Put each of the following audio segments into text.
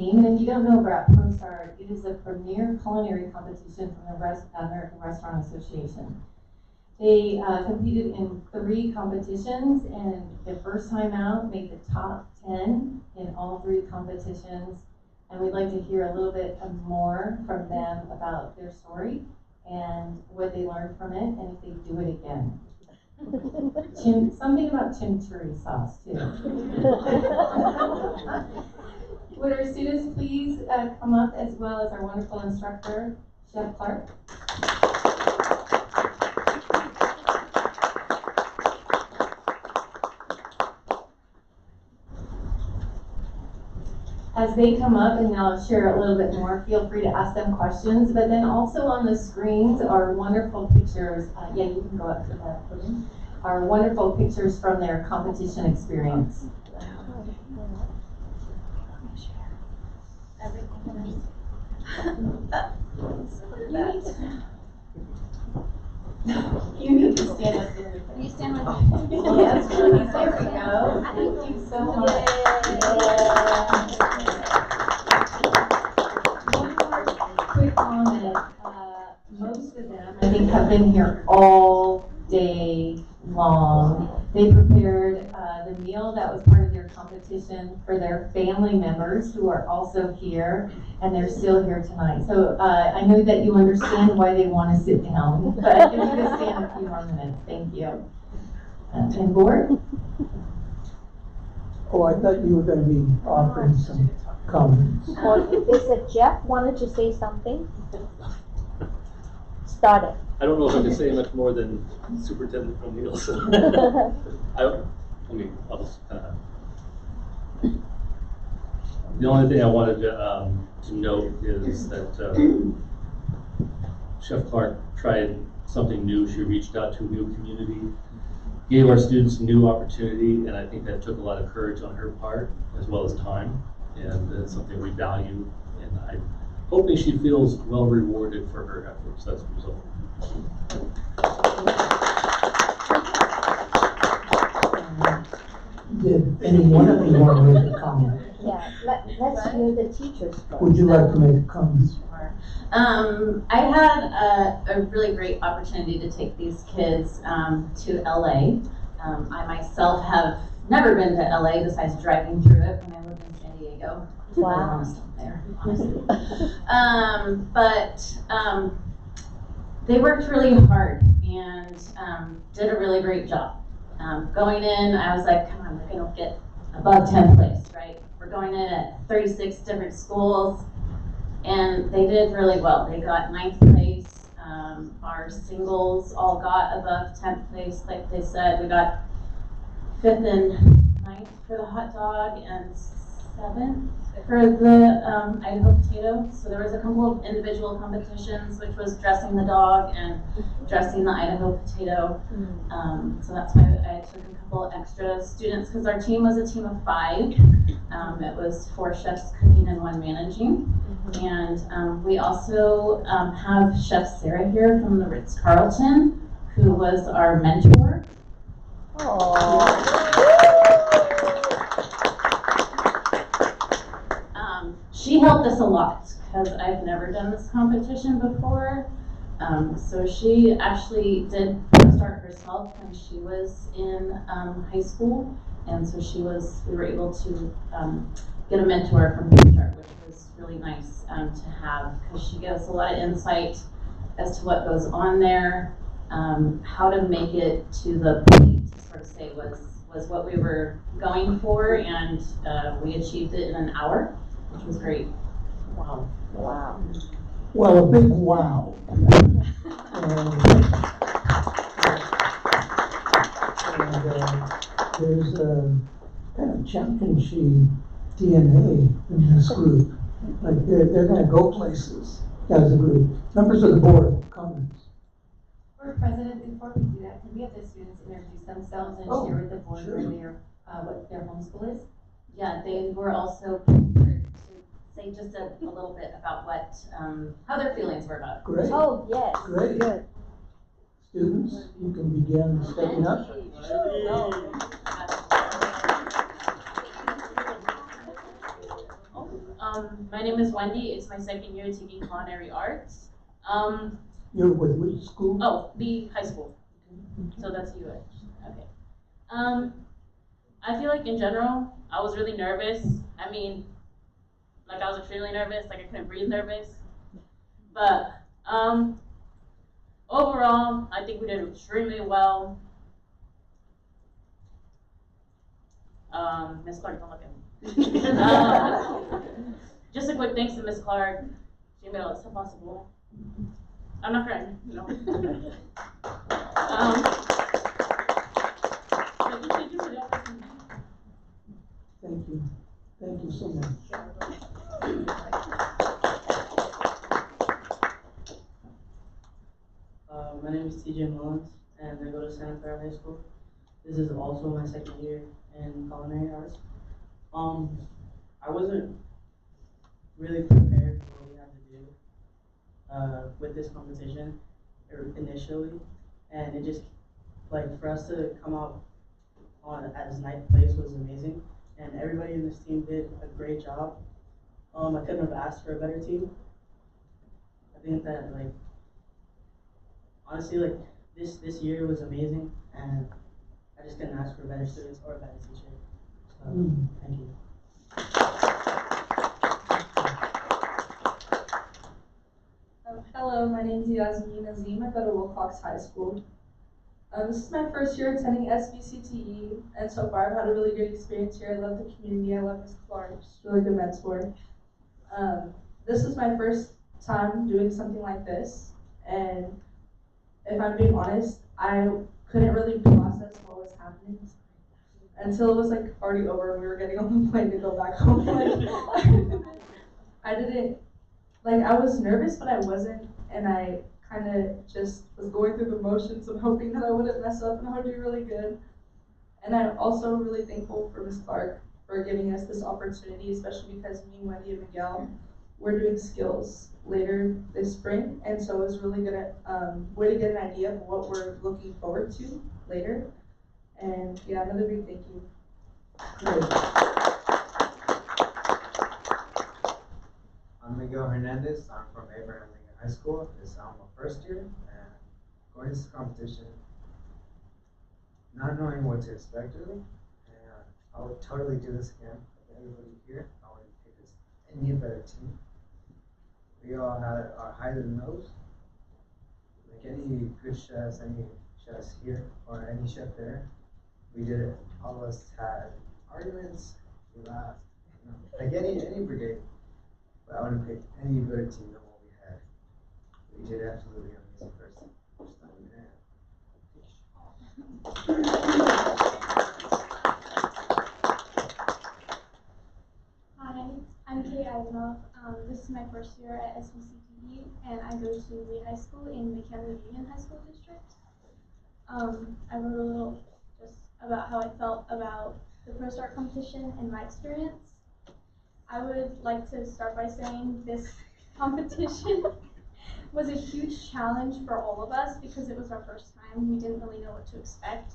And if you don't know about ProStar, it is a premier culinary competition from the American Restaurant Association. They competed in 3 competitions, and the first time out made the top 10 in all 3 competitions. And we'd like to hear a little bit more from them about their story and what they learned from it, and if they do it again. Something about chimichurri sauce, too. Would our students please come up, as well as our wonderful instructor, Chef Clark. As they come up and they'll share a little bit more, feel free to ask them questions. But then also on the screens are wonderful pictures. Yeah, you can go up to that podium. Are wonderful pictures from their competition experience. You need to stand up there. You stand with me. Yes, please. There we go. Thank you so much. One more quick comment. Most of them, I think, have been here all day long. They prepared the meal that was part of their competition for their family members who are also here, and they're still here tonight. So I know that you understand why they want to sit down, but if you could stand a few more minutes, thank you. And board? Oh, I thought you were going to be offering some comments. Is it Jeff wanted to say something? Start it. I don't know if I can say much more than Superintendent O'Neill. So I'll just kind of. The only thing I wanted to note is that Chef Clark tried something new. She reached out to a new community, gave our students new opportunity, and I think that took a lot of courage on her part, as well as time, and it's something we value. And I'm hoping she feels well rewarded for her efforts. That's the result. Did any one of you want to make a comment? Yeah, let's hear the teachers first. Would you like to make a comment? Sure. I had a really great opportunity to take these kids to LA. I myself have never been to LA besides driving through it when I lived in San Diego. Wow. There, honestly. But they worked really hard and did a really great job. Going in, I was like, come on, we're going to get above 10th place, right? We're going in at 36 different schools, and they did really well. They got 9th place. Our singles all got above 10th place, like they said. We got 5th and 9th for the hot dog and 7th for the Idaho potato. So there was a couple of individual competitions, which was dressing the dog and dressing the Idaho potato. So that's why I took a couple extra students, because our team was a team of 5. It was 4 chefs cooking and 1 managing. And we also have Chef Sarah here from the Ritz-Carlton, who was our mentor. She helped us a lot because I've never done this competition before. So she actually did start herself when she was in high school, and so we were able to get a mentor from the start, which was really nice to have, because she gives a lot of insight as to what goes on there, how to make it to the point, to sort of say was what we were going for, and we achieved it in an hour, which was great. Wow. Wow. Well, a big wow. There's a kind of championship DNA in this group. Like they're going to go places as a group. Members of the board, comments? Board President, before we do that, can we have the students introduce themselves and share with the board what their homeschool is? Yeah, they were also prepared to say just a little bit about what, how their feelings were about it. Great. Oh, yes. Great. Good. Students, you can begin stepping up. My name is Wendy. It's my second year taking culinary arts. You're with which school? Oh, the high school. So that's UH. Okay. I feel like in general, I was really nervous. I mean, like I was extremely nervous, like I couldn't breathe nervous. But overall, I think we did extremely well. Miss Clark, don't look at me. Just a quick thanks to Miss Clark. She made all this possible. I'm not crying, no. Thank you for the opportunity. Thank you. Thank you so much. My name is TJ Mullins, and I go to Santa Clara High School. This is also my second year in culinary arts. I wasn't really prepared for what we had to do with this competition initially, and it just, like, for us to come out on as ninth place was amazing, and everybody in this team did a great job. I couldn't have asked for a better team. I think that, like, honestly, like, this year was amazing, and I just couldn't ask for better students or a better teacher. So, thank you. Hello, my name is Yasmin Azim. I go to Wilcox High School. This is my first year attending SVCTE, and so far I've had a really great experience here. I love the community. I love Ms. Clark. She's a really good mentor. This is my first time doing something like this, and if I'm being honest, I couldn't really process what was happening until it was like already over and we were getting on the plane to go back home. I didn't, like, I was nervous, but I wasn't, and I kind of just was going through the motions of hoping that I wouldn't mess up and I would do really good. And I'm also really thankful for Ms. Clark for giving us this opportunity, especially because me, Wendy, and Miguel, we're doing skills later this spring, and so it was really good way to get an idea of what we're looking forward to later. And yeah, another big thank you. Great. I'm Miguel Hernandez. I'm from Abraham Lincoln High School. This is my first year, and going to this competition, not knowing what to expect really, and I would totally do this again with everybody here. I would pick this any better team. We all had our highs and lows. Like any good chefs, any chefs here or any chef there, we did it. All of us had arguments. We laughed. You know, like any brigade. But I wouldn't pick any better team than what we had. We did absolutely amazing first time we had. Hi, I'm Kate Eisenhoff. This is my first year at SVCTE, and I go to Lee High School in the McHenry Union High School District. I wrote a little just about how I felt about the Pro Start competition and my experience. I would like to start by saying this competition was a huge challenge for all of us because it was our first time. We didn't really know what to expect.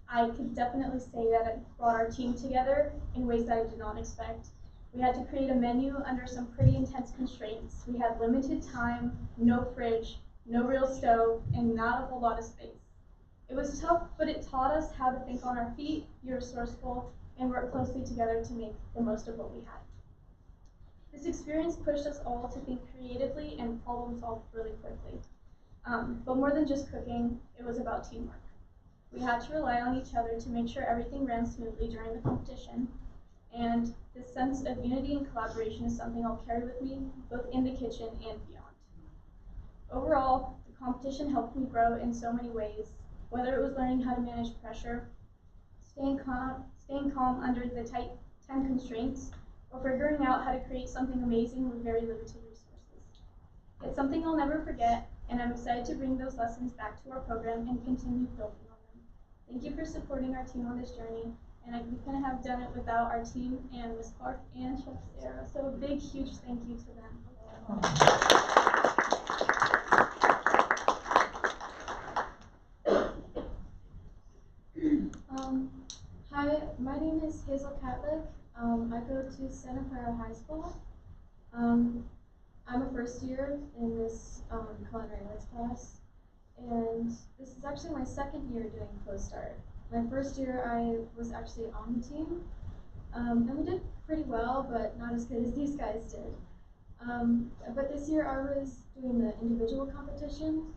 I could definitely say that it brought our team together in ways that I did not expect. We had to create a menu under some pretty intense constraints. We had limited time, no fridge, no real stove, and not a whole lot of space. It was tough, but it taught us how to think on our feet, be resourceful, and work closely together to make the most of what we had. This experience pushed us all to think creatively and problem solve really quickly. But more than just cooking, it was about teamwork. We had to rely on each other to make sure everything ran smoothly during the competition. And this sense of unity and collaboration is something I'll carry with me, both in the kitchen and beyond. Overall, the competition helped me grow in so many ways, whether it was learning how to manage pressure, staying calm under the tight time constraints, or figuring out how to create something amazing with very limited resources. It's something I'll never forget, and I'm excited to bring those lessons back to our program and continue building on them. Thank you for supporting our team on this journey, and we couldn't have done it without our team and Ms. Clark and Chef Sarah, so a big, huge thank you to them. Hi, my name is Hazel Catlick. I go to Santa Clara High School. I'm a first year in this culinary arts class, and this is actually my second year doing CoStart. My first year I was actually on the team, and we did pretty well, but not as good as these guys did. But this year I was doing the individual competition,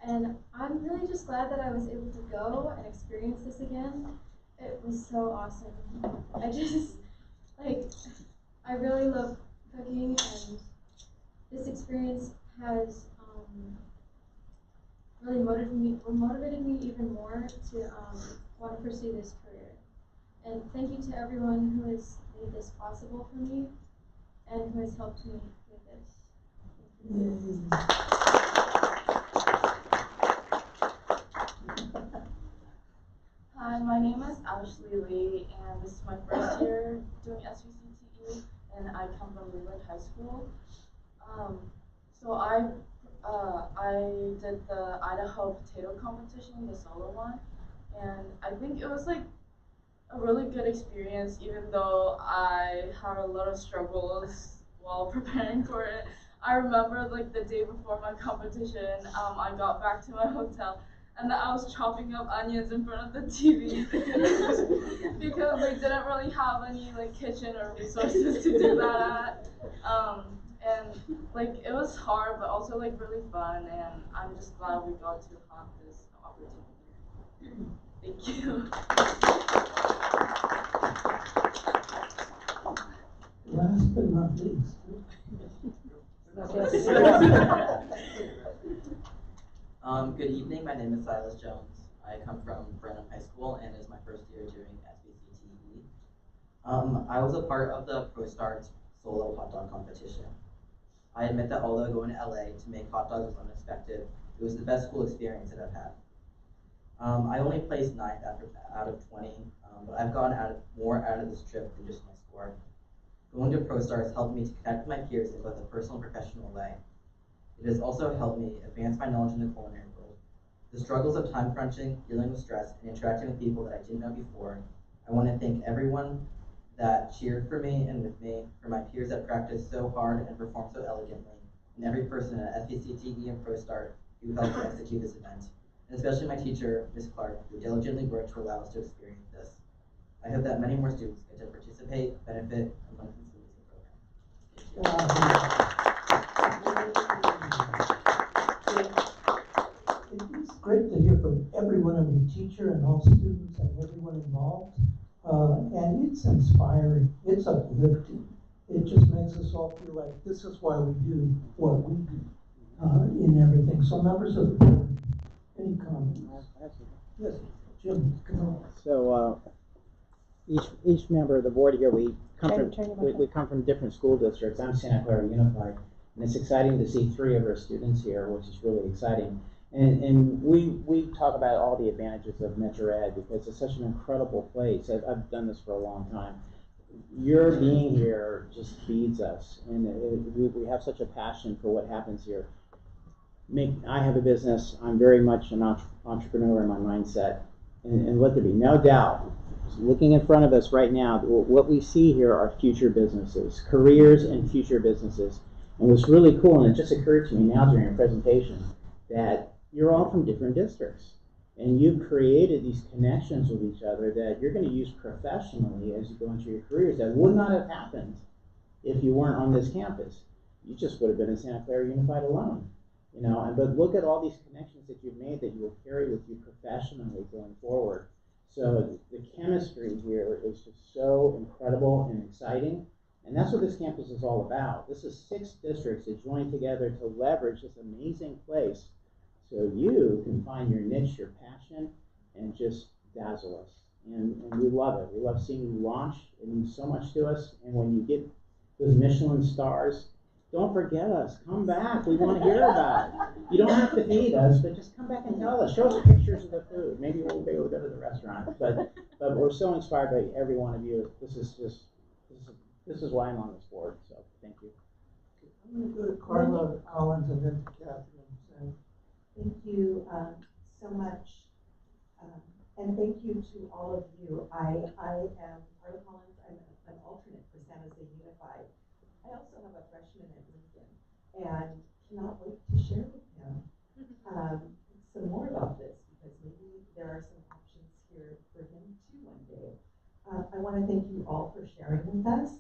and I'm really just glad that I was able to go and experience this again. It was so awesome. I just, I really love cooking, and this experience has really motivated me even more to want to pursue this career. And thank you to everyone who has made this possible for me and who has helped me with this. Hi, my name is Ashley Lee, and this is my first year doing SVCTE, and I come from Leland High School. So I did the Idaho potato competition, the solo one, and I think it was like a really good experience, even though I had a lot of struggles while preparing for it. I remember like the day before my competition, I got back to my hotel and I was chopping up onions in front of the TV because they didn't really have any like kitchen or resources to do that at. And like it was hard, but also like really fun, and I'm just glad we got to have this opportunity. Thank you. Last but not least. Good evening, my name is Silas Jones. I come from Brenham High School and it is my first year doing SVCTE. I was a part of the ProStarts solo hot dog competition. I admit that although going to LA to make hot dogs was unexpected, it was the best school experience that I've had. I only placed 9th out of 20, but I've gotten more out of this trip than just my score. Going to ProStars helped me to connect with my peers in both a personal and professional way. It has also helped me advance my knowledge in the culinary world. The struggles of time crunching, dealing with stress, and interacting with people that I didn't know before, I want to thank everyone that cheered for me and with me, for my peers that practiced so hard and performed so elegantly, and every person at SVCTE and ProStart who helped to execute this event, and especially my teacher, Ms. Clark, who diligently worked to allow us to experience this. I hope that many more students get to participate, benefit, and learn from this amazing program. It's great to hear from everyone, every teacher and all students and everyone involved. And it's inspiring, it's uplifting. It just makes us all feel like this is why we do what we do in everything. So members of the board, any comments? Yes, Jim, come on. So each member of the board here, we come from different school districts. I'm Santa Clara Unified, and it's exciting to see 3 of our students here, which is really exciting. And we talk about all the advantages of Metro Ed because it's such an incredible place. I've done this for a long time. Your being here just feeds us, and we have such a passion for what happens here. I have a business. I'm very much an entrepreneur in my mindset, and let there be no doubt, looking in front of us right now, what we see here are future businesses, careers and future businesses. And what's really cool, and it just occurred to me now during a presentation, that you're all from different districts, and you've created these connections with each other that you're going to use professionally as you go into your careers that would not have happened if you weren't on this campus. You just would have been in Santa Clara Unified alone, you know. But look at all these connections that you've made that you will carry with you professionally going forward. So the chemistry here is just so incredible and exciting, and that's what this campus is all about. This is 6 districts that join together to leverage this amazing place so you can find your niche, your passion, and just dazzle us. And we love it. We love seeing you launch. It means so much to us. And when you get those Michelin stars, don't forget us. Come back. We want to hear about it. You don't have to feed us, but just come back and tell us. Show us pictures of the food. Maybe we'll be able to go to the restaurant. But we're so inspired by every one of you. This is why I'm on this board. So thank you. I'm going to go to Carla Collins and then to Catherine. Thank you so much, and thank you to all of you. I am Carla Collins. I'm an alternate for San Jose Unified. I also have a freshman freshman at Lincoln, and cannot wait to share with him some more about this, because maybe there are some options here for him too one day. I want to thank you all for sharing with us,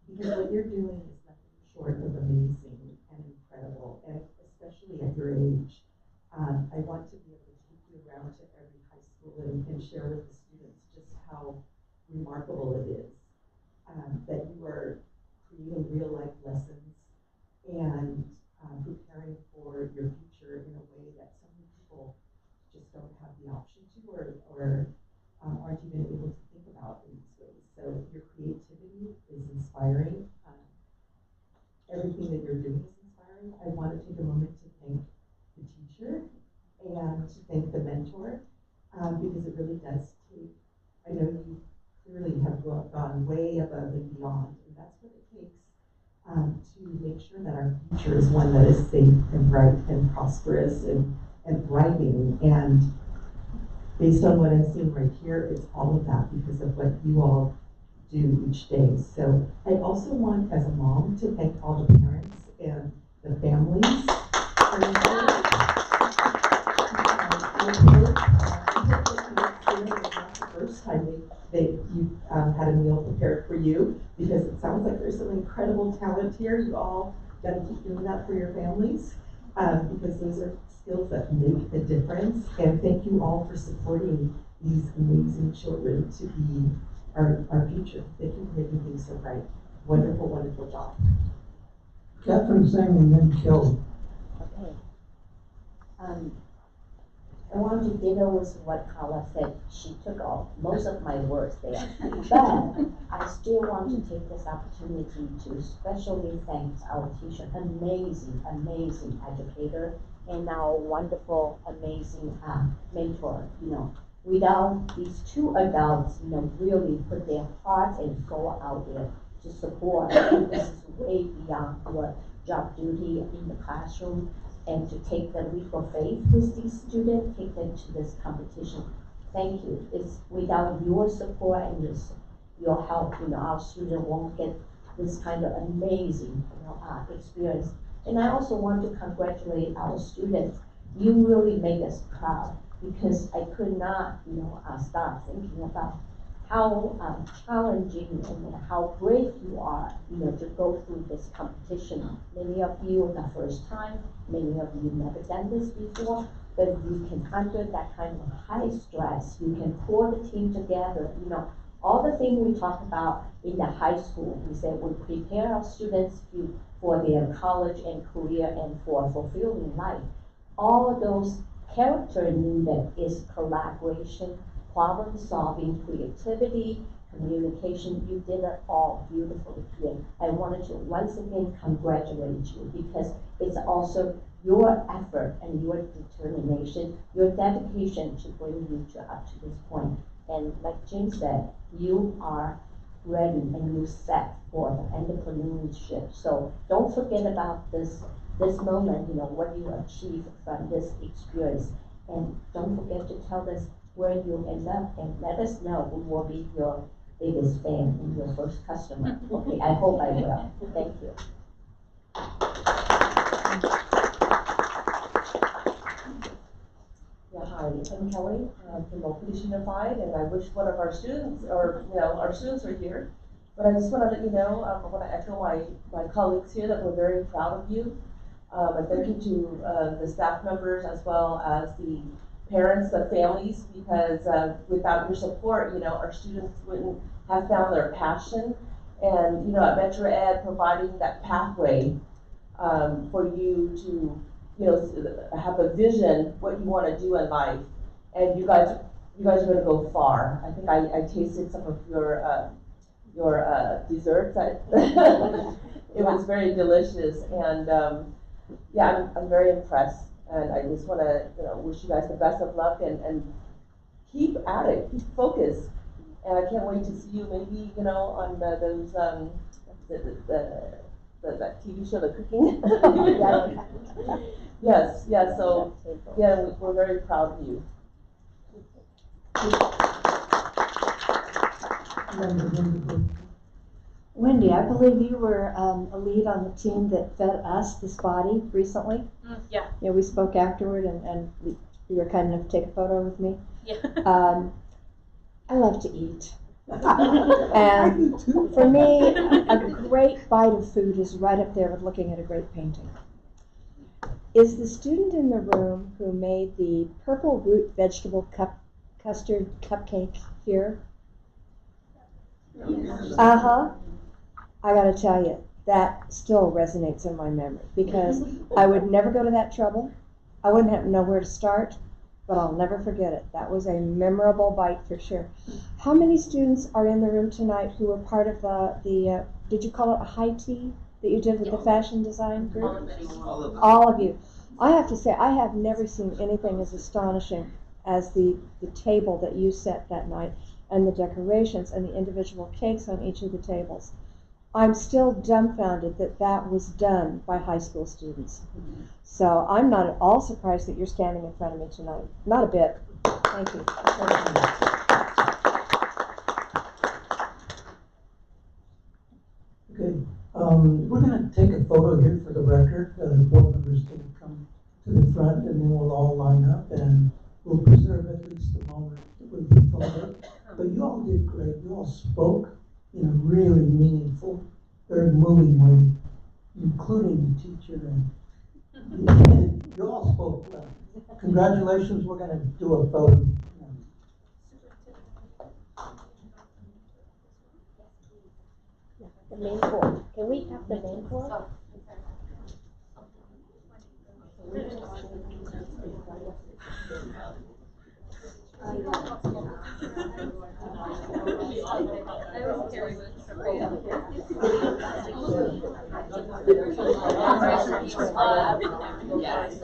because what you're doing is nothing short of amazing and incredible, and especially at your age. I want to be able to take you around to every high school and share with the students just how remarkable it is that you are creating real life lessons and preparing for your future in a way that so many people just don't have the option to, or aren't even able to think about in these ways. So your creativity is inspiring. Everything that you're doing is inspiring. I want to take a moment to thank the teacher and to thank the mentor, because it really does take, I know you clearly have gone way above and beyond, and that's what it takes to make sure that our future is one that is safe and bright and prosperous and thriving. And based on what I'm seeing right here, it's all of that because of what you all do each day. So I also want, as a mom, to thank all the parents and the families. First time you had a meal prepared for you, because it sounds like there's some incredible talent here. You all got to keep doing that for your families, because those are skills that make a difference. And thank you all for supporting these amazing children to be our future. Thank you for making things so bright. Wonderful, wonderful job. Catherine sang and then killed. Okay. I want to ditto with what Carla said. She took off most of my words there. But I still want to take this opportunity to especially thank our teacher, amazing, amazing educator, and our wonderful, amazing mentor. You know, without these two adults, you know, really put their heart and soul out there to support. I think this is way beyond your job duty in the classroom. And to take the leap of faith with these students, take them to this competition. Thank you. It's without your support and your help, you know, our student won't get this kind of amazing, you know, experience. And I also want to congratulate our students. You really made us proud, because I could not, you know, stop thinking about how challenging and how brave you are, you know, to go through this competition. Many of you are the first time, many of you never done this before, but you can under that kind of high stress, you can pull the team together, you know, all the things we talk about in the high school. We said we prepare our students for their college and career and for a fulfilling life. All those character needed is collaboration, problem solving, creativity, communication. You did it all beautifully here. I wanted to once again congratulate you, because it's also your effort and your determination, your dedication to bring you up to this point. And like Jim said, you are ready and you set for the entrepreneurship. So don't forget about this moment, you know, what you achieved from this experience. And don't forget to tell us where you end up, and let us know who will be your biggest fan and your first customer. Okay, I hope I will. Thank you. Yeah, hi, I'm Kelly from Police Unified, and I wish one of our students, or our students are here. But I just want to let you know, I want to echo my colleagues here that we're very proud of you. And thank you to the staff members as well as the parents, the families, because without your support, you know, our students wouldn't have found their passion. And, you know, at Metro Ed, providing that pathway for you to, you know, have a vision, what you want to do in life. And you guys are going to go far. I think I tasted some of your desserts. It was very delicious. And yeah, I'm very impressed. And I just want to, you know, wish you guys the best of luck and keep at it, keep focused. And I can't wait to see you maybe, you know, on those that TV show, The Cooking. Yes, yeah. So yeah, we're very proud of you. Wendy, I believe you were a lead on the team that fed us, this body, recently. Yeah. Yeah, we spoke afterward, and you were kind enough to take a photo with me. Yeah. I love to eat. And for me, a great bite of food is right up there with looking at a great painting. Is the student in the room who made the purple root vegetable custard cupcake here? Uh-huh. I gotta tell you, that still resonates in my memory because I would never go to that trouble. I wouldn't have know where to start, but I'll never forget it. That was a memorable bite for sure. How many students are in the room tonight who were part of the did you call it a high tea that you did with the fashion design group? All of you. I have to say, I have never seen anything as astonishing as the table that you set that night and the decorations and the individual cakes on each of the tables. I'm still dumbfounded that that was done by high school students. So I'm not at all surprised that you're standing in front of me tonight. Not a bit. Thank you. Okay, we're gonna take a photo here for the record. The board members can come to the front and then we'll all line up and we'll preserve at least the moment with the photo. But you all did great. You all spoke in a really meaningful, very moving way, including the teacher, and you all spoke well. Congratulations, we're gonna do a photo. The main board. Can we have the main board? Yes.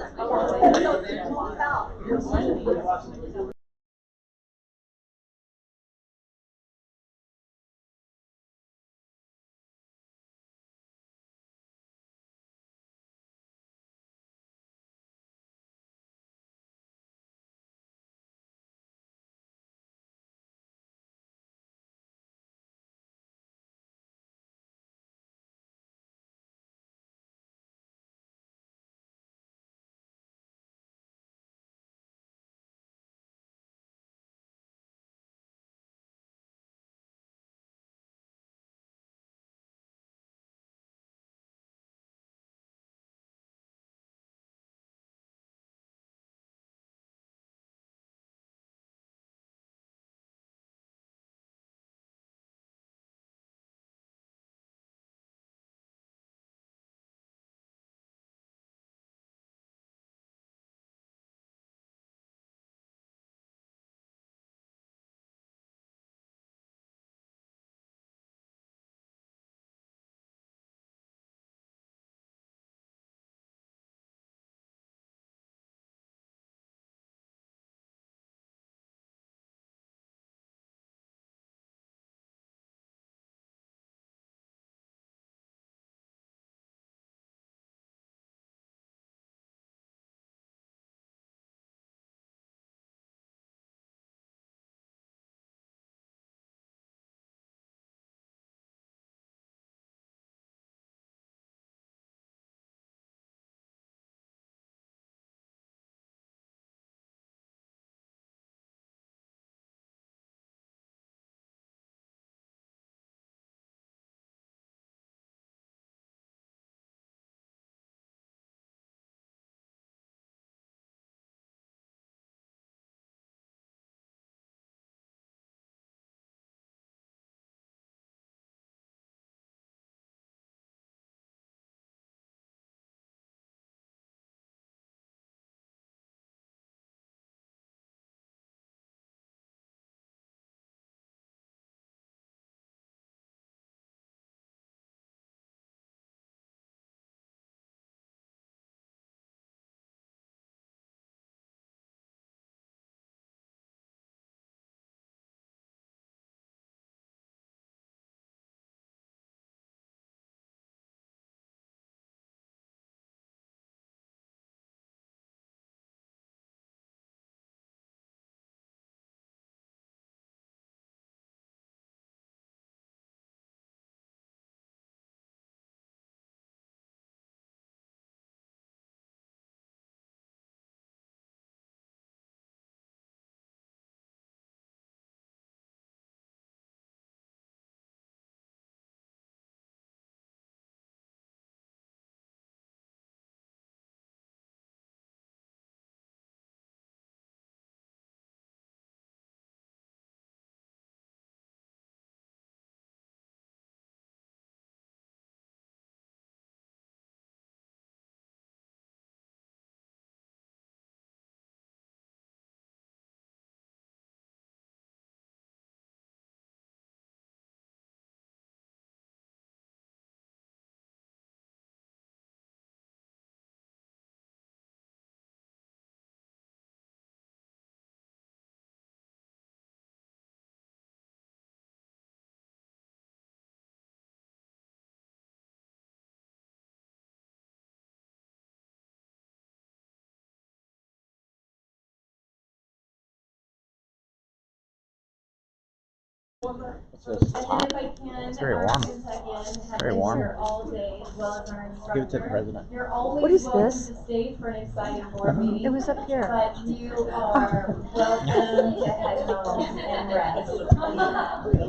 It's And just then hot. if I can, It's very our warm. students again have Very been warm. here all day as well as our Give it to the instructor. president. You're always What is welcome this? to stay for an exciting board meeting. It was up here. But you are welcome to head home and rest.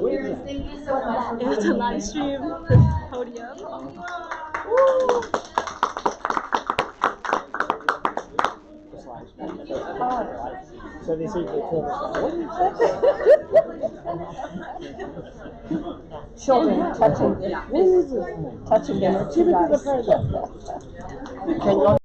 Parents, thank you so much for It was a being live here. stream, the podium. So they see the Children touching their two guys. Can you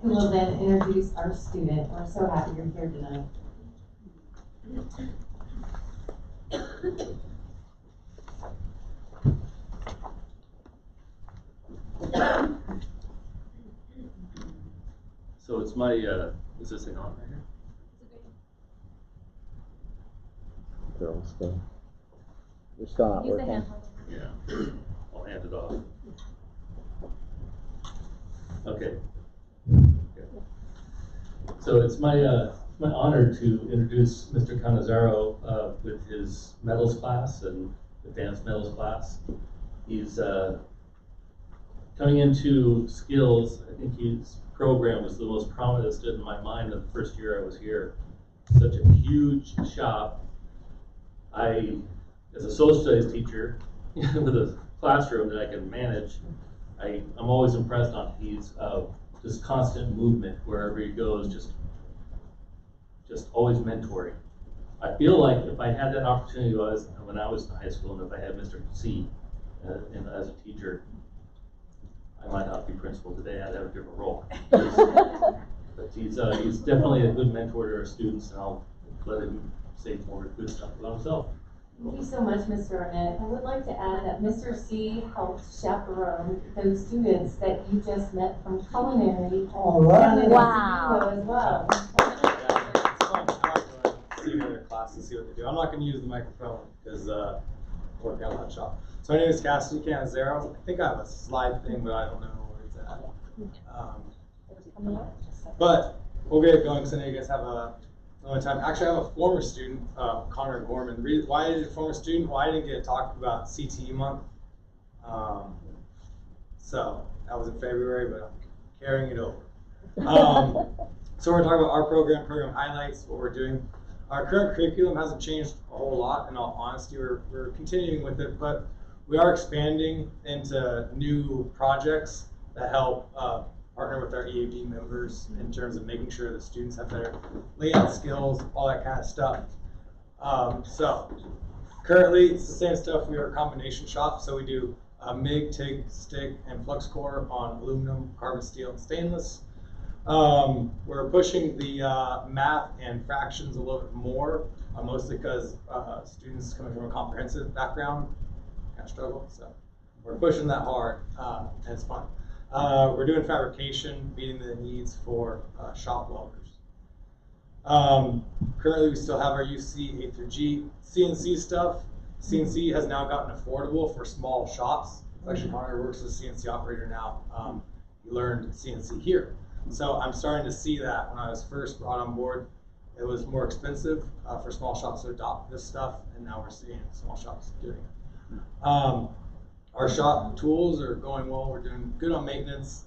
Who will then introduce our student. We're so happy you're here tonight. So it's my, is this thing on right here? Girls still. They're still not Use the working. handheld. Yeah. I'll hand it off. Okay. So it's my honor to introduce Mr. Canizaro with his medals class and advanced medals class. He's coming into skills. I think his program was the most prominent that stood in my mind the first year I was here. Such a huge shop. As a social studies teacher with a classroom that I can manage, I'm always impressed on his just constant movement wherever he goes, just always mentoring. I feel like if I had that opportunity when I was in high school, and if I had Mr. C as a teacher, I might not be principal today. I'd have a different role. But he's definitely a good mentor to our students, and I'll let him say more good stuff about himself. Thank you so much, Mr. Arnett. I would like to add that Mr. C helped chaperone those students that you just met from culinary. All right. And Wow. as well. It's fun. I like to see other classes, see what they do. I'm not going to use the microphone because I'm working on that shop. So my name is Cassidy Canizaro. I think I have a slide thing, but I don't know where it's at. But we'll get it going because I know you guys have a long time. Actually, I have a former student, Connor Gorman. The reason why I did a former student? Why I didn't get to talk about CTE month. So that was in February, but I'm carrying it over. So we're talking about our program highlights, what we're doing. Our current curriculum hasn't changed a whole lot, in all honesty. We're continuing with it, but we are expanding into new projects that help partner with our EAB members in terms of making sure the students have better layout skills, all that kind of stuff. So currently it's the same stuff. We are a combination shop, so we do MIG, TIG, stick, and flux core on aluminum, carbon steel, and stainless. We're pushing the math and fractions a little bit more, mostly because students coming from a comprehensive background kind of struggle. So we're pushing that hard, and it's fun. We're doing fabrication, meeting the needs for shop welders. Currently, we still have our UC A through G CNC stuff. CNC has now gotten affordable for small shops. Actually, Connor works as a CNC operator now. He learned CNC here. So I'm starting to see that. When I was first brought on board, it was more expensive for small shops to adopt this stuff, and now we're seeing small shops doing it. Our shop tools are going well. We're doing good on maintenance,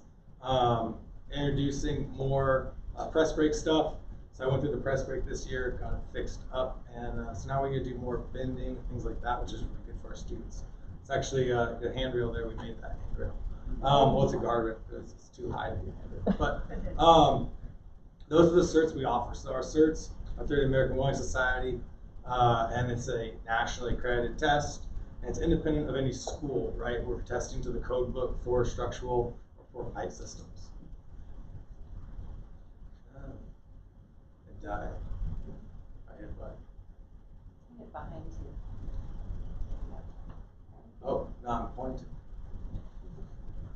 introducing more press brake stuff. So I went through the press brake this year, got it fixed up, and so now we get to do more bending, things like that, which is really good for our students. It's actually the handrail there, we made that handrail. Well, it's a guardrail because it's too high to be under. But those are the certs we offer. So our certs are through the American Welding Society, and it's a nationally accredited test, and it's independent of any school, right? We're testing to the code book for structural or for pipe systems. It died. I hit a button. Get behind you. Oh, no, I'm pointing.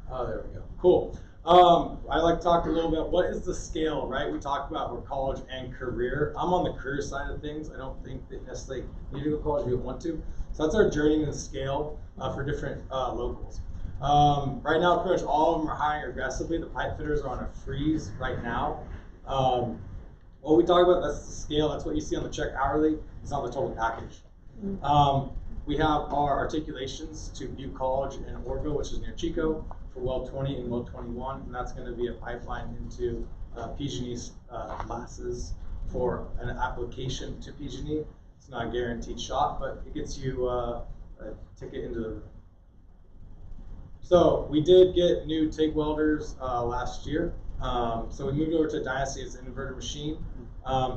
Oh, there we go. Cool. I like to talk a little bit. What is the scale, right? We talked about we're college and career. I'm on the career side of things. I don't think that necessarily you need to go to college if you want to. So that's our journeyman scale for different locals. Right now, pretty much all of them are hiring aggressively. The pipe fitters are on a freeze right now. What we talk about, that's the scale. That's what you see on the check hourly. It's not the total package. We have our articulations to Butte College in Orville, which is near Chico, for Weld 20 and Weld 21, and that's going to be a pipeline into PG&E's classes for an application to PG&E. It's not a guaranteed shot, but it gets you a ticket into the room. So we did get new TIG welders last year. So we moved over to Dynasty. It's an inverter machine.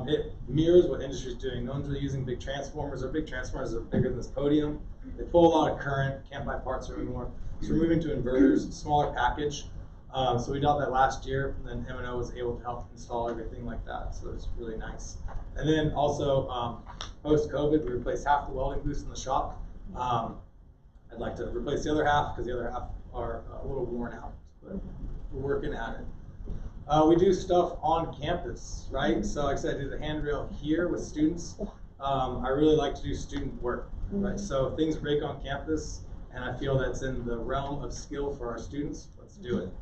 It mirrors what industry is doing. No one's really using big transformers. Our big transformers are bigger than this podium. They pull a lot of current, can't buy parts anymore. So we're moving to inverters, smaller package. So we got that last year, and then M&O was able to help install everything like that. So it's really nice. And then also, post-COVID, we replaced half the welding booths in the shop. I'd like to replace the other half because the other half are a little worn out, but we're working at it. We do stuff on campus, right? So like I said, I do the handrail here with students. I really like to do student work, right? So things break on campus, and I feel that's in the realm of skill for our students. Let's do it.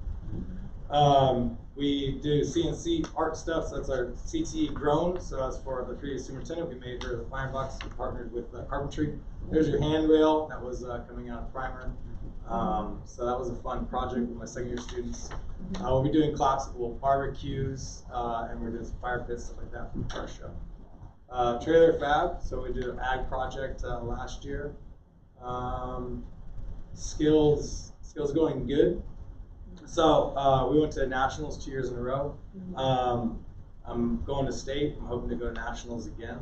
We do CNC art stuff, so that's our CTE drone. So that's for the previous superintendent. We made her the firebox. We partnered with carpentry. There's your handrail. That was coming out of primer. So that was a fun project with my second year students. We'll be doing collapsible barbecues, and we're doing some fire pits, stuff like that for our show. Trailer fab. So we did an ag project last year. Skills going good. So we went to nationals 2 years in a row. I'm going to state. I'm hoping to go to nationals again.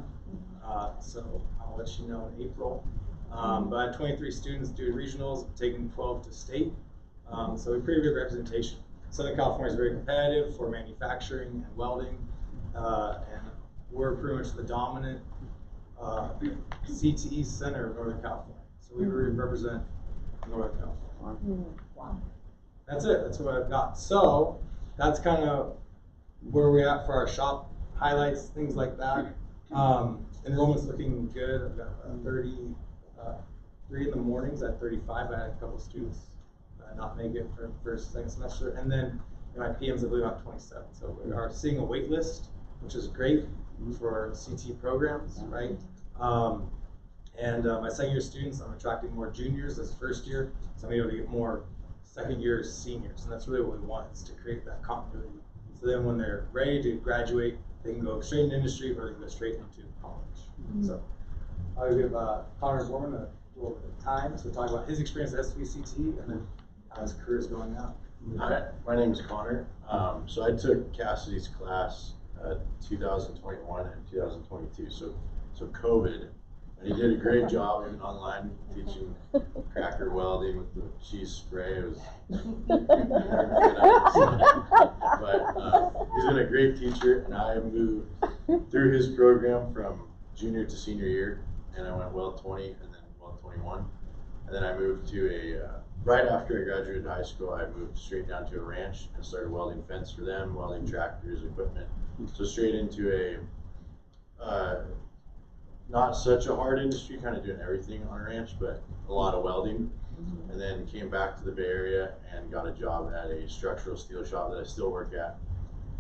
So I'll let you know in April. But I had 23 students do regionals, taking 12 to state. So we have pretty good representation. Southern California is very competitive for manufacturing and welding, and we're pretty much the dominant CTE center of Northern California. So we represent Northern California. Wow. That's it. That's what I've got. So that's kind of where we're at for our shop highlights, things like that. Enrollment's looking good. I've got 33 in the mornings. At 35, I had a couple students not make it for first, second semester. And then in my PMs, I believe I'm 27. So we are seeing a wait list, which is great for CT programs, right? And my second year students, I'm attracting more juniors as first year. So I'm able to get more second year seniors. And that's really what we want, is to create that continuity. So then when they're ready to graduate, they can go straight into industry or they can go straight into college. So I'll give Connor Gorman a little bit of time to talk about his experience at SVCTE and then how his career is going out. Hi, my name is Connor. So I took Cassidy's class 2021 and 2022. So COVID, and he did a great job even online teaching cracker welding with the cheese spray. It was but he's been a great teacher, and I moved through his program from junior to senior year, and I went Weld 20 and then Weld 21, and then I moved to a right after I graduated high school, I moved straight down to a ranch and started welding fence for them, welding tractors, equipment. So straight into a not such a hard industry, kind of doing everything on a ranch, but a lot of welding. And then came back to the Bay Area and got a job at a structural steel shop that I still work at.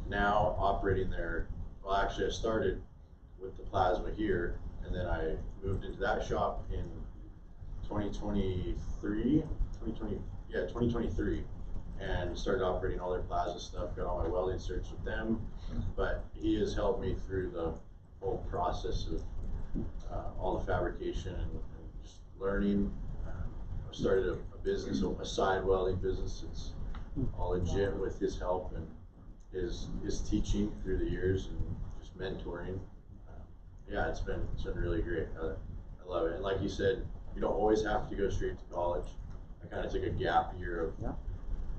Now operating there, well actually I started with the plasma here, and then I moved into that shop in 2023, and started operating all their plasma stuff, got all my welding certs with them. But he has helped me through the whole process of all the fabrication and just learning. I started a business, a side welding business. It's all legit with his help and his teaching through the years and just mentoring. Yeah, it's been really great. I love it. And like you said, you don't always have to go straight to college. I kind of took a gap year of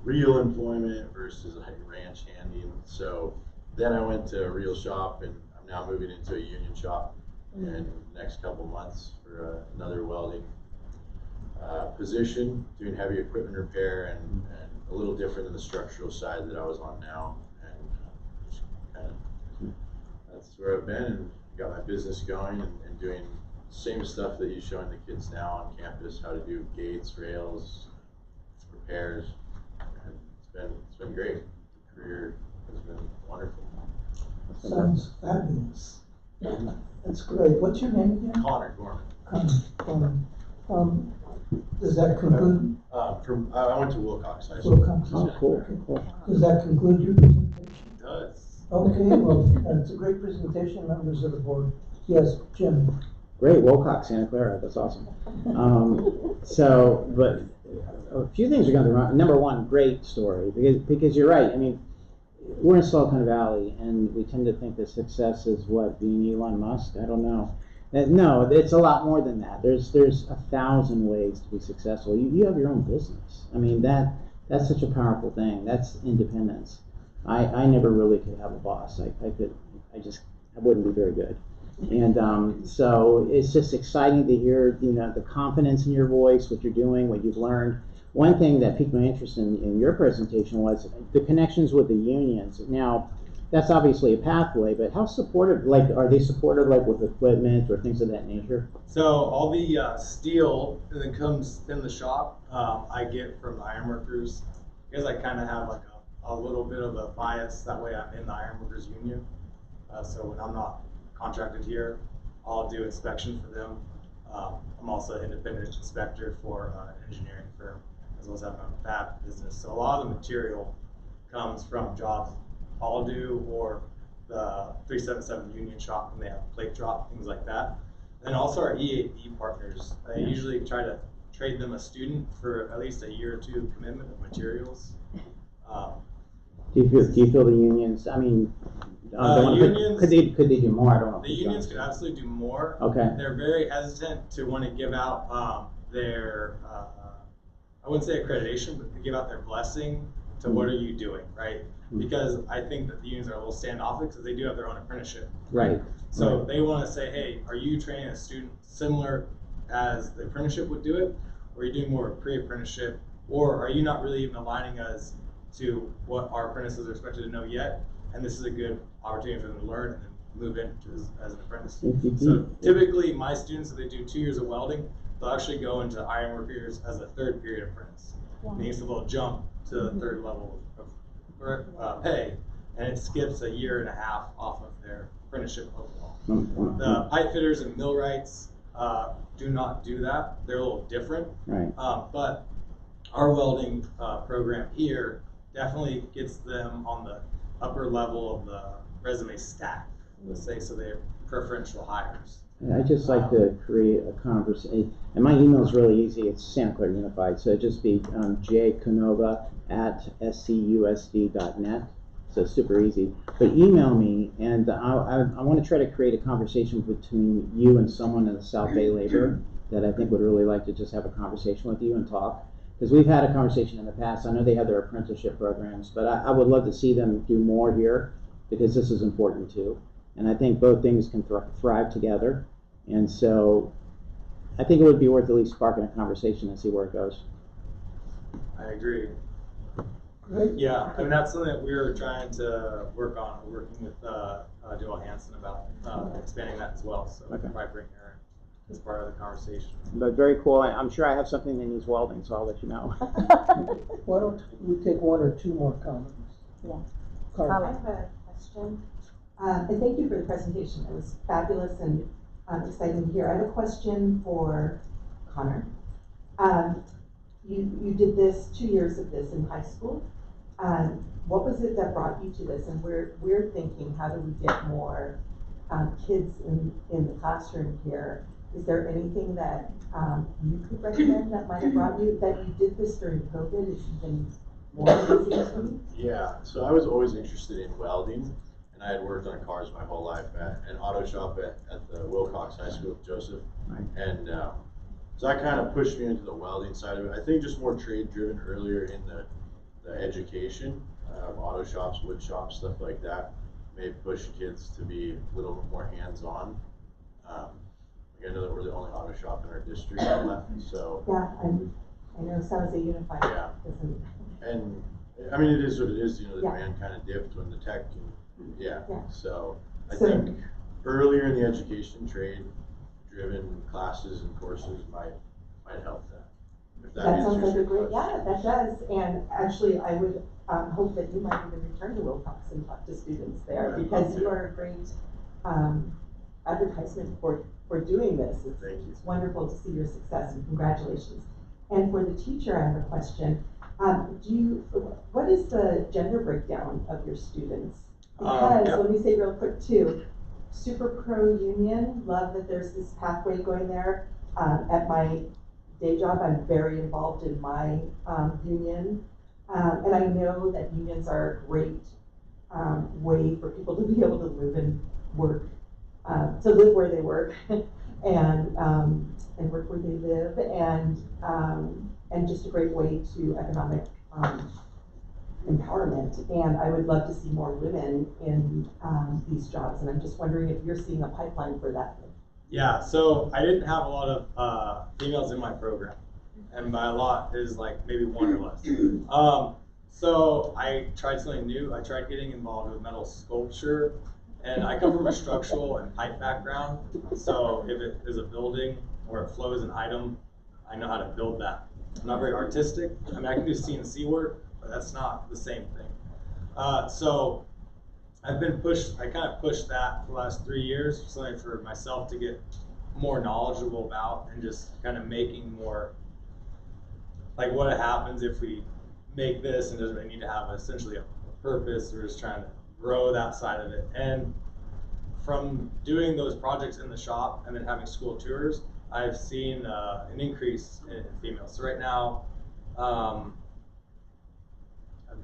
real employment versus like ranch handing. So then I went to a real shop, and I'm now moving into a union shop in the next couple months for another welding position, doing heavy equipment repair and a little different than the structural side that I was on now. And just kind of, that's where I've been, and got my business going and doing same stuff that he's showing the kids now on campus, how to do gates, rails, repairs, and it's been great. The career has been wonderful. Sounds fabulous. That's great. What's your name again? Connor Gorman. Connor. Does that conclude? I went to Wilcox High School. Wilcox. Oh, cool. Does that conclude your presentation? It does. Okay, well, it's a great presentation, members of the board. Yes, Jim. Great, Wilcox, Santa Clara, that's awesome. But a few things are going to run. Number one, great story, because you're right. I mean, we're in Silicon Valley, and we tend to think that success is what, being Elon Musk? I don't know. No, it's a lot more than that. There's 1,000 ways to be successful. You have your own business. I mean, that's such a powerful thing. That's independence. I never really could have a boss. I wouldn't be very good. And so it's just exciting to hear, the confidence in your voice, what you're doing, what you've learned. One thing that piqued my interest in your presentation was the connections with the unions. Now, that's obviously a pathway, but how supportive, are they supportive, with equipment or things of that nature? So all the steel that comes in the shop, I get from the ironworkers, because I kind of have a little bit of a bias. That way I'm in the ironworkers union. So when I'm not contracted here, I'll do inspection for them. I'm also an independent inspector for an engineering firm, as well as having a fab business. So a lot of the material comes from jobs I'll do, or the 377 union shop when they have plate drop, things like that. And also our EAP partners. I usually try to trade them a student for at least a year or two commitment of materials. Do you feel the unions? I mean, unions, could they do more? I don't know. The unions could absolutely do more. Okay. They're very hesitant to want to give out their I wouldn't say accreditation, but to give out their blessing to what are you doing, right? Because I think that the unions are a little standoffish because they do have their own apprenticeship. Right. So they want to say, hey, are you training a student similar as the apprenticeship would do it? Or are you doing more pre-apprenticeship? Or are you not really even aligning us to what our apprentices are expected to know yet? And this is a good opportunity for them to learn and then move into as an apprentice. So typically my students, if they do 2 years of welding, they'll actually go into ironworkers as a third period apprentice. Means they'll jump to the third level of pay, and it skips a year and a half off of their apprenticeship overall. The pipe fitters and millwrights do not do that. They're a little different. Right. But our welding program here definitely gets them on the upper level of the resume stack, let's say, so they're preferential hires. I just like to create a conversation, and my email is really easy. It's Santa Clara Unified, so it'd just be jcanova@scusd.net. So it's super easy. But email me, and I want to try to create a conversation between you and someone in the South Bay Labor that I think would really like to just have a conversation with you and talk. Because we've had a conversation in the past. I know they have their apprenticeship programs, but I would love to see them do more here because this is important too. And I think both things can thrive together. And so I think it would be worth at least sparking a conversation and see where it goes. I agree. Great. Yeah, I mean, that's something that we're trying to work on. We're working with Joel Hansen about expanding that as well. So we'll probably bring her as part of the conversation. But very cool. I'm sure I have something that needs welding, so I'll let you know. Why don't we take one or two more comments? Yeah. Carl. I have a question. And thank you for the presentation. It was fabulous and exciting to hear. I have a question for Connor. You did this 2 years of this in high school. What was it that brought you to this? And we're thinking, how do we get more kids in the classroom here Is there anything that you could recommend that might have brought you, that you did this during COVID is even more amazing to me? Yeah, so I was always interested in welding, and I had worked on cars my whole life at an auto shop at the Wilcox High School with Joseph. And so that kind of pushed me into the welding side of it. I think just more trade driven earlier in the education of auto shops, wood shops, stuff like that, may push kids to be a little bit more hands-on. Like I know that we're the only auto shop in our district left, so. Yeah, I know San Jose Unified doesn't. And I mean, it is what it is, you know, the Yeah. demand kind of dipped when the tech, Yeah. So I So- think earlier in the education, trade-driven classes and courses might help that. If That answers sounds like your a great, question. yeah, that does. And actually, I would hope that you might even return to Wilcox and talk to students there, I'd because love you to. are a great advertisement for doing this. Thank you. It's wonderful to see your success, and congratulations. And for the teacher, I have a question. What is the gender breakdown of your students? Because, Yeah. let me say real quick too, super pro union, love that there's this pathway going there. At my day job, I'm very involved in my union. And I know that unions are a great way for people to be able to live and work, to live where they work and work where they live, and just a great way to economic empowerment. And I would love to see more women in these jobs. And I'm just wondering if you're seeing a pipeline for that. Yeah, so I didn't have a lot of females in my program, and by a lot is like maybe one or less. So I tried something new. I tried getting involved with metal sculpture, and I come from a structural and pipe background. So if it is a building or it flows an item, I know how to build that. I'm not very artistic. I mean, I can do CNC work, but that's not the same thing. So I've been pushed, I kind of pushed that for the last 3 years, something for myself to get more knowledgeable about, and just kind of making more, like what happens if we make this and does it need to have essentially a purpose. We're just trying to grow that side of it. And from doing those projects in the shop and then having school tours, I've seen an increase in females. So right now, I've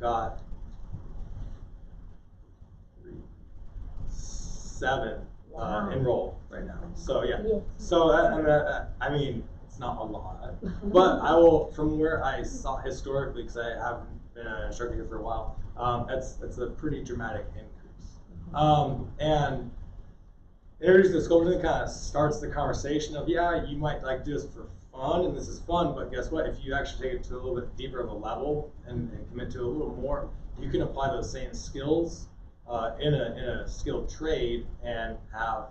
got 7 enrolled right now. So yeah, so I mean, it's not a lot, but I will, from where I saw historically, because I haven't been an instructor here for a while, it's a pretty dramatic increase. And there's the sculpture that kind of starts the conversation of, yeah, you might like do this for fun, and this is fun, but guess what? If you actually take it to a little bit deeper of a level and commit to a little more, you can apply those same skills in a skilled trade and have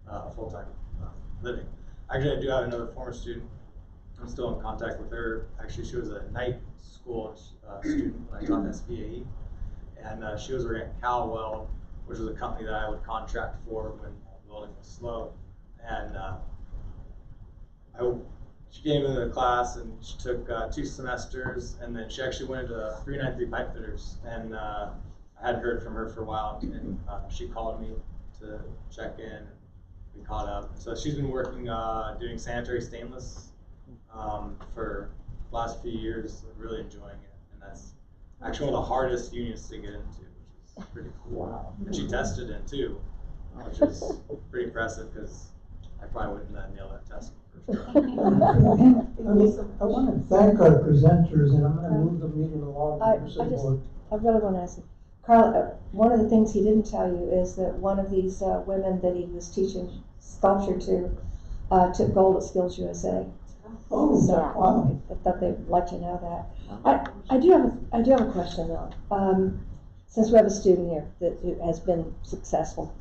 a full-time living. Actually, I do have another former student. I'm still in contact with her. Actually, she was a night school student when I taught SVAE, and she was working at CalWeld, which was a company that I would contract for when welding was slow. And she came into the class and she took 2 semesters, and then she actually went into 393 pipe fitters. And I hadn't heard from her for a while, and she called me to check in, and we caught up. So she's been working doing sanitary stainless for the last few years, really enjoying it. And that's actually one of the hardest unions to get into, which is pretty cool. Wow. And she tested in too, which is pretty impressive, because I probably wouldn't nail that test for sure. I want to thank our presenters, and I'm going to move the meeting along. I really want to ask you, Carl, one of the things he didn't tell you is that one of these women that he was teaching sculpture to took gold at Skills USA. Oh, So wow. I thought they'd like to know that. I do have a question though. Since we have a student here that has been successful,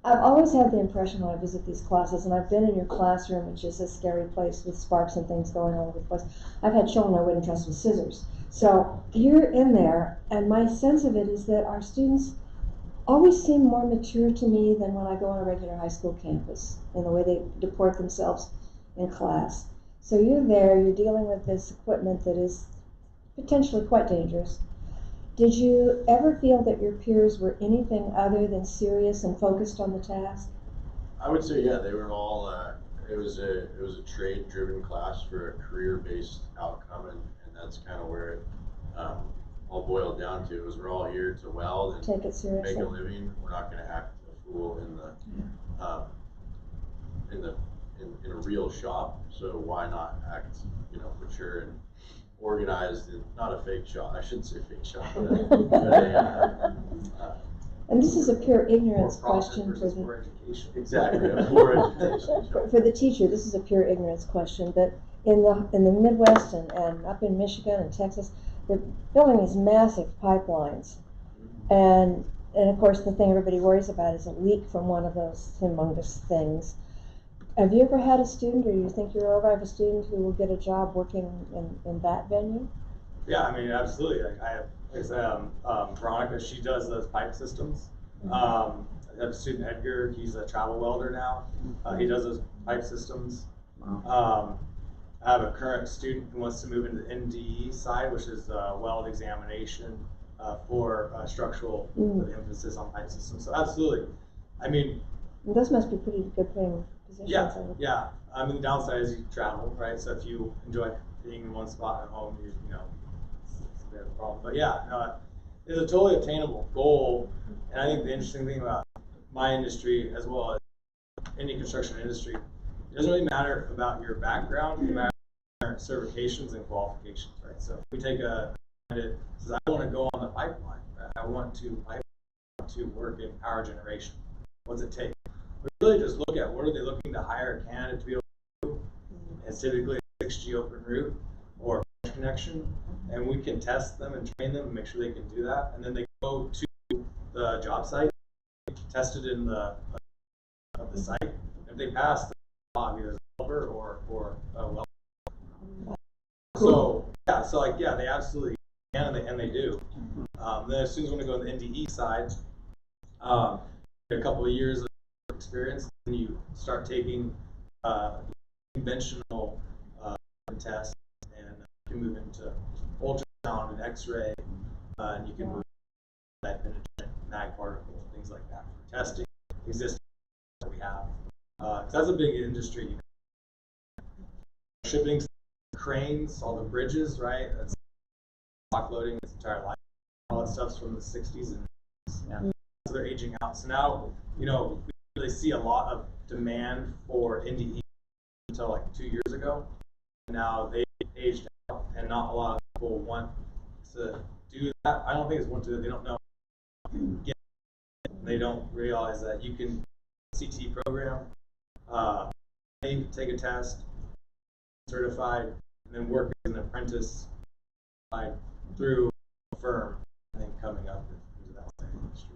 I've always had the impression when I visit these classes, and I've been in your classroom, which is a scary place with sparks and things going all over the place. I've had children I wouldn't trust with scissors. So you're in there, and my sense of it is that our students always seem more mature to me than when I go on a regular high school campus in the way they deport themselves in class. So you're there, you're dealing with this equipment that is potentially quite dangerous. Did you ever feel that your peers were anything other than serious and focused on the task? I would say, yeah, they were all, it was a trade-driven class for a career-based outcome, and that's kind of where it all boiled down to. Is we're all here to weld and Take it seriously. make a living. We're not going to act a fool in a real shop. So why not act, mature and organized, and not a fake shop. I shouldn't say fake shop, but and this is a pure ignorance question for the education. Exactly, for education. for the teacher. This is a pure ignorance question, but in the Midwest and up in Michigan and Texas, they're building these massive pipelines, and of course the thing everybody worries about is a leak from one of those humongous things. Have you ever had a student, or you think you'll ever have a student who will get a job working in that venue? Yeah, I mean, absolutely. Veronica, she does those pipe systems. I have a student, Edgar, he's a travel welder now. He does those pipe systems. I have a current student who wants to move into the NDE side, which is weld examination for structural, with emphasis on pipe systems. So absolutely. I mean, those must be pretty good paying positions. Yeah. I mean, the downside is you travel, right? So if you enjoy being in one spot at home, it's a bit of a problem. But yeah, no, it's a totally attainable goal. And I think the interesting thing about my industry, as well as any construction industry, it doesn't really matter about your background, it matters about certifications and qualifications, right? So if we take a candidate says, I want to go on the pipeline, right? I want to work in power generation. What's it take? We really just look at what are they looking to hire a candidate to be able to do. It's typically a 6G open route or a connection, and we can test them and train them and make sure they can do that. And then they go to the job site, test it in the site. If they pass the job, either as a developer or a welder. So they absolutely can, and they do. Then as soon as we want to go on the NDE side, a couple of years of experience, then you start taking conventional tests, and you can move into ultrasound and X-ray, and you can move to lead penetrant, mag particle, things like that for testing existing that we have. Because that's a big industry. Shipping cranes, all the bridges, right? That's block loading its entire life. All that stuff's from the 60s, and so they're aging out. So now, we really see a lot of demand for NDE until like 2 years ago. Now they aged out, and not a lot of people want to do that. I don't think it's want to. They don't know. They don't realize that you can CTE program, take a test, certified, and then work as an apprentice through a firm, and then coming up into that same industry.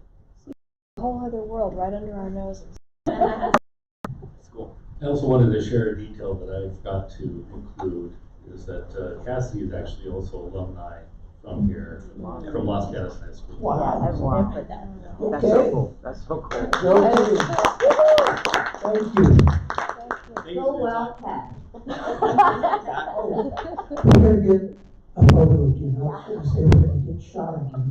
A whole other world right under our noses. It's cool. I also wanted to share a detail that I forgot to include, is that Cassie is actually also alumni from here, from Los Gatos High School. Wow. I remember that. That's so cool. That's so cool. Thank you. So well packed. We're gonna get a photo of you, not gonna say we're gonna get shot again.